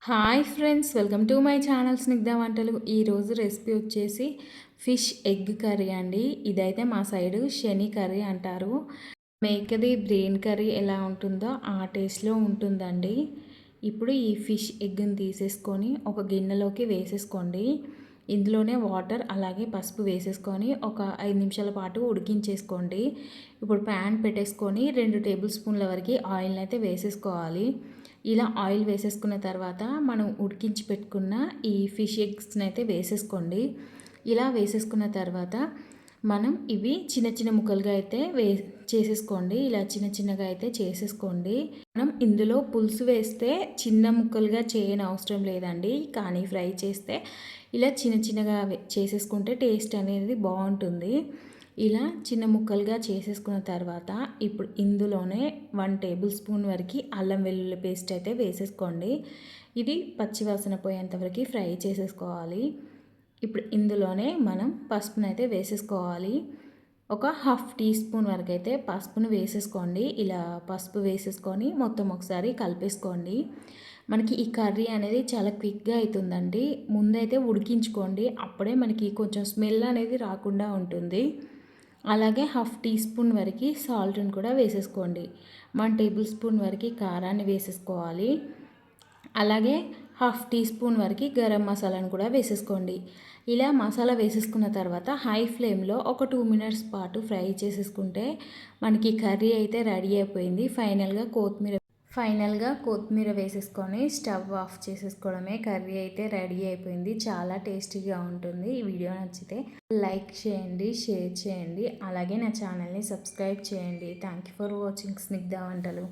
Hi friends, welcome to my channel Snigdha వంటలు. ఈరోజు recipe వచ్చేసి ఫిష్ ఎగ్ కర్రీ అండి. ఇదైతే మా సైడు శని కర్రీ అంటారు. మేకది బ్రెయిన్ కర్రీ ఎలా ఉంటుందో ఆ టేస్ట్లో ఉంటుందండి. ఇప్పుడు ఈ ఫిష్ ఎగ్ని తీసేసుకొని ఒక గిన్నెలోకి వేసేసుకోండి. ఇందులోనే వాటర్ అలాగే పసుపు వేసేసుకొని ఒక 5 నిమిషాల పాటు ఉడికించేసుకోండి. ఇప్పుడు ప్యాన్ పెట్టేసుకొని 2 టేబుల్ స్పూన్ల వరకు ఆయిల్ని అయితే వేసేసుకోవాలి. ఇలా ఆయిల్ వేసేసుకున్న తర్వాత మనం ఉడికించి పెట్టుకున్న ఈ ఫిష్ ఎగ్స్ని అయితే వేసేసుకోండి. ఇలా వేసేసుకున్న తర్వాత మనం ఇవి చిన్న చిన్న ముక్కలుగా అయితే చేసేసుకోండి. ఇలా చిన్న చిన్నగా అయితే చేసేసుకోండి. మనం ఇందులో పులుసు వేస్తే చిన్న ముక్కలుగా చేయని అవసరం లేదండి, కానీ ఫ్రై చేస్తే ఇలా చిన్న చిన్నగా చేసేసుకుంటే టేస్ట్ అనేది బాగుంటుంది. ఇలా చిన్న ముక్కలుగా చేసేసుకున్న తర్వాత ఇప్పుడు ఇందులోనే 1 టేబుల్ స్పూన్ వరకు అల్లం వెల్లుల్లి పేస్ట్ అయితే వేసేసుకోండి. ఇది పచ్చివాసన పోయేంత వరకు ఫ్రై చేసేసుకోవాలి. ఇప్పుడు ఇందులోనే మనం పసుపునైతే వేసేసుకోవాలి. ఒక 1/2 టీ స్పూన్ వరకు అయితే పసుపును వేసేసుకోండి. ఇలా పసుపు వేసేసుకొని మొత్తం ఒకసారి కలిపేసుకోండి. మనకి ఈ కర్రీ అనేది చాలా క్విక్గా అవుతుందండి. ముందైతే ఉడికించుకోండి, అప్పుడే మనకి కొంచెం స్మెల్ అనేది రాకుండా ఉంటుంది. అలాగే 1/2 టీ స్పూన్ వరకు సాల్ట్ని కూడా వేసేసుకోండి. 1 టేబుల్ స్పూన్ వరకు కారాన్ని వేసేసుకోవాలి. అలాగే 1/2 టీ స్పూన్ వరకు గరం మసాలాను కూడా వేసేసుకోండి. ఇలా మసాలా వేసేసుకున్న తర్వాత హై ఫ్లేమ్లో ఒక 2 మినిట్స్ పాటు ఫ్రై చేసేసుకుంటే మనకి కర్రీ అయితే రెడీ అయిపోయింది. ఫైనల్గా కొత్తిమీర వేసేసుకొని స్టవ్ ఆఫ్ చేసేసుకోవడమే. కర్రీ అయితే రెడీ అయిపోయింది. చాలా టేస్టీగా ఉంటుంది. ఈ వీడియో నచ్చితే లైక్ చేయండి, షేర్ చేయండి, అలాగే నా ఛానల్ని సబ్స్క్రైబ్ చేయండి. Thank you for watching Snigdha వంటలు.